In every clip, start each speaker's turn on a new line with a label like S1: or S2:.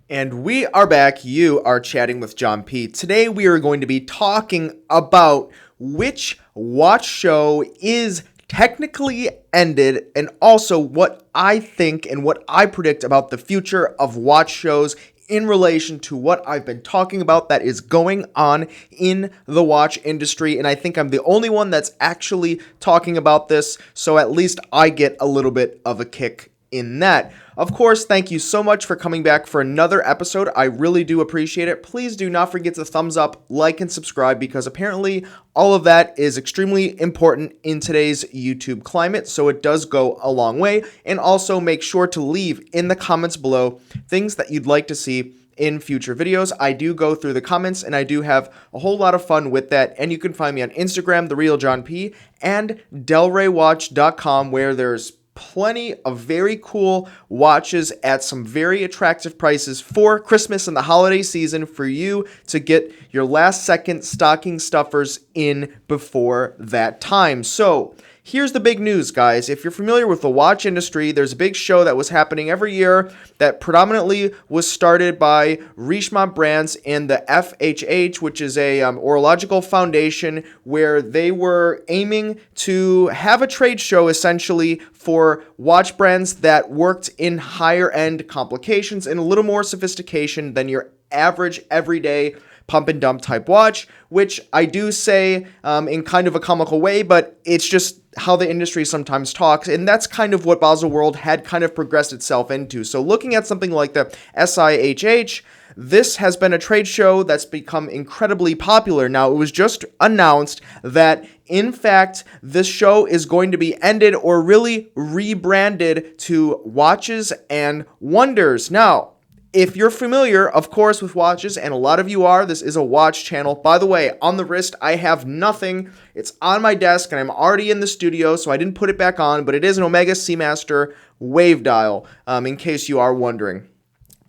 S1: And we are back. You are chatting with John P. Today we are going to be talking about which watch show is technically ended and also what I think and what I predict about the future of watch shows in relation to what I've been talking about that is going on in the watch industry. And I think I'm the only one that's actually talking about this, so at least I get a little bit of a kick in that. Of course, thank you so much for coming back for another episode. I really do appreciate it. Please do not forget to thumbs up, like, and subscribe because apparently all of that is extremely important in today's YouTube climate, so it does go a long way. And also make sure to leave in the comments below things that you'd like to see in future videos. I do go through the comments and I do have a whole lot of fun with that. And you can find me on Instagram, TheRealJohnP, and DelReyWatch.com, where there's plenty of very cool watches at some very attractive prices for Christmas and the holiday season for you to get your last second stocking stuffers in before that time. So here's the big news, guys. If you're familiar with the watch industry, there's a big show that was happening every year that predominantly was started by Richemont Brands and the SIHH, which is a horological foundation where they were aiming to have a trade show essentially for watch brands that worked in higher end complications and a little more sophistication than your average everyday pump and dump type watch, which I do say in kind of a comical way, but it's just how the industry sometimes talks, and that's kind of what Baselworld had kind of progressed itself into. So looking at something like the SIHH, this has been a trade show that's become incredibly popular. Now, it was just announced that, in fact, this show is going to be ended or really rebranded to Watches and Wonders. Now, if you're familiar, of course, with watches, and a lot of you are, this is a watch channel. By the way, on the wrist, I have nothing. It's on my desk, and I'm already in the studio, so I didn't put it back on, but it is an Omega Seamaster wave dial, in case you are wondering.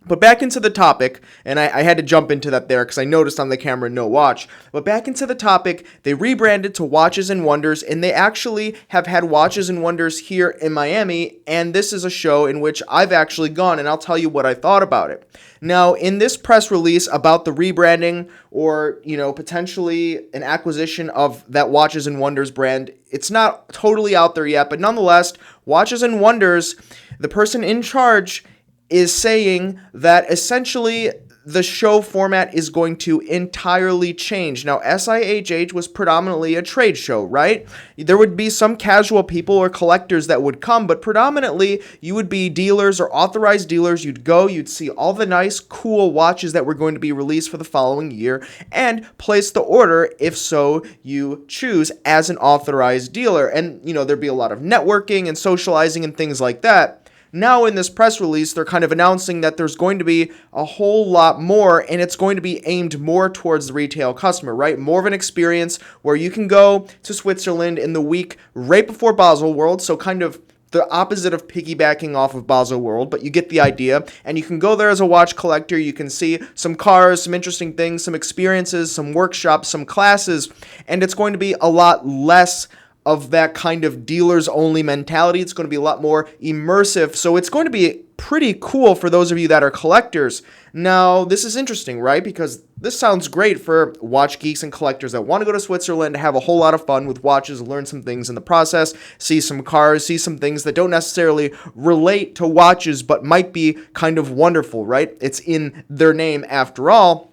S1: But back into the topic, and I had to jump into that there because I noticed on the camera no watch. But back into the topic, they rebranded to Watches and Wonders, and they actually have had Watches and Wonders here in Miami, and this is a show in which I've actually gone, and I'll tell you what I thought about it. Now, in this press release about the rebranding or, potentially an acquisition of that Watches and Wonders brand, it's not totally out there yet, but nonetheless, Watches and Wonders, the person in charge is saying that essentially the show format is going to entirely change. Now, SIHH was predominantly a trade show, right? There would be some casual people or collectors that would come, but predominantly you would be dealers or authorized dealers. You'd go, you'd see all the nice, cool watches that were going to be released for the following year and place the order if so you choose as an authorized dealer. And, there'd be a lot of networking and socializing and things like that. Now in this press release, they're kind of announcing that there's going to be a whole lot more, and it's going to be aimed more towards the retail customer, right? More of an experience where you can go to Switzerland in the week right before Baselworld, so kind of the opposite of piggybacking off of Baselworld, but you get the idea, and you can go there as a watch collector. You can see some cars, some interesting things, some experiences, some workshops, some classes, and it's going to be a lot less of that kind of dealers only mentality. It's going to be a lot more immersive. So it's going to be pretty cool for those of you that are collectors. Now, this is interesting, right? Because this sounds great for watch geeks and collectors that want to go to Switzerland, have a whole lot of fun with watches, learn some things in the process, see some cars, see some things that don't necessarily relate to watches, but might be kind of wonderful, right? It's in their name after all.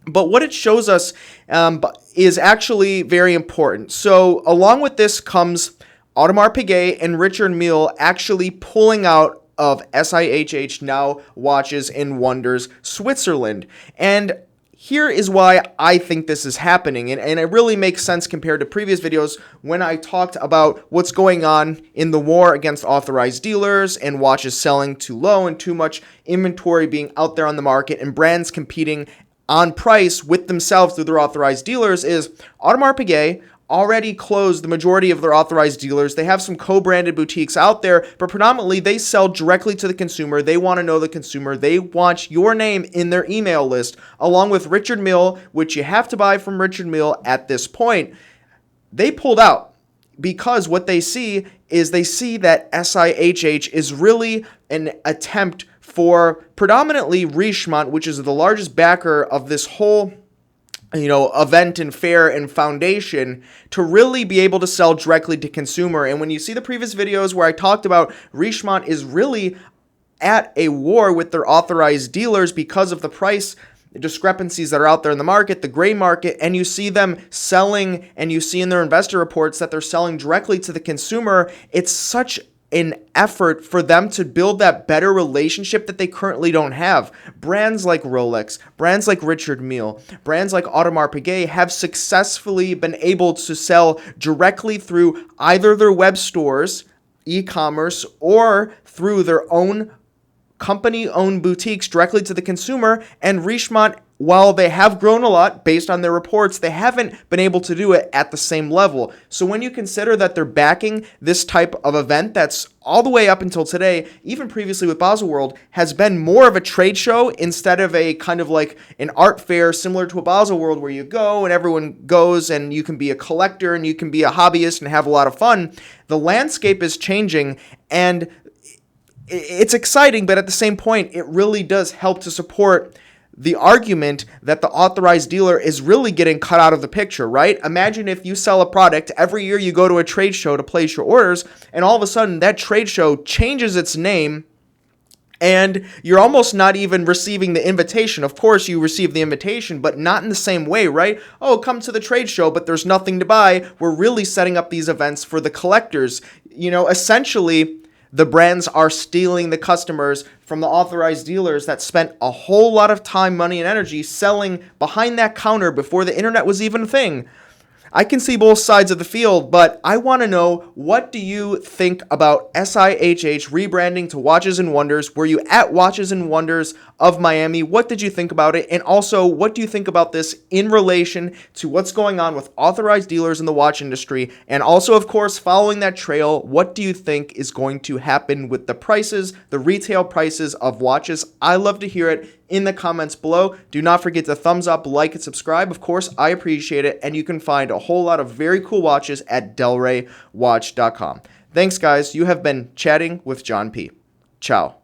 S1: But what it shows us is actually very important. So along with this comes Audemars Piguet and Richard Mille actually pulling out of SIHH, now Watches and Wonders Switzerland. And here is why I think this is happening, and it really makes sense compared to previous videos when I talked about what's going on in the war against authorized dealers and watches selling too low and too much inventory being out there on the market and brands competing on price with themselves through their authorized dealers. Is Audemars Piguet already closed the majority of their authorized dealers. They have some co-branded boutiques out there, but predominantly they sell directly to the consumer. They want to know the consumer. They want your name in their email list, along with Richard Mille, which you have to buy from Richard Mille at this point. They pulled out because what they see is that SIHH is really an attempt for predominantly Richemont, which is the largest backer of this whole event and fair and foundation, to really be able to sell directly to consumer. And when you see the previous videos where I talked about Richemont is really at a war with their authorized dealers because of the price discrepancies that are out there in the market, the gray market, and you see them selling, and you see in their investor reports that they're selling directly to the consumer. It's such an effort for them to build that better relationship that they currently don't have. Brands like Rolex, brands like Richard Mille, brands like Audemars Piguet have successfully been able to sell directly through either their web stores, e-commerce, or through their own company-owned boutiques directly to the consumer. And Richemont, while they have grown a lot based on their reports, they haven't been able to do it at the same level. So when you consider that they're backing this type of event that's all the way up until today, even previously with Baselworld, has been more of a trade show instead of a kind of like an art fair similar to a Baselworld where you go and everyone goes and you can be a collector and you can be a hobbyist and have a lot of fun. The landscape is changing, and it's exciting, but at the same point, it really does help to support the argument that the authorized dealer is really getting cut out of the picture, right? Imagine if you sell a product, every year you go to a trade show to place your orders, and all of a sudden that trade show changes its name, and you're almost not even receiving the invitation. Of course, you receive the invitation, but not in the same way, right? Oh, come to the trade show, but there's nothing to buy. We're really setting up these events for the collectors. Essentially, the brands are stealing the customers from the authorized dealers that spent a whole lot of time, money, and energy selling behind that counter before the internet was even a thing. I can see both sides of the field, but I want to know, what do you think about SIHH rebranding to Watches and Wonders? Were you at Watches and Wonders of Miami? What did you think about it? And also, what do you think about this in relation to what's going on with authorized dealers in the watch industry? And also, of course, following that trail, what do you think is going to happen with the prices, the retail prices of watches? I love to hear it in the comments below. Do not forget to thumbs up, like, and subscribe. Of course, I appreciate it, and you can find a whole lot of very cool watches at delraywatch.com. Thanks, guys. You have been chatting with John P. Ciao.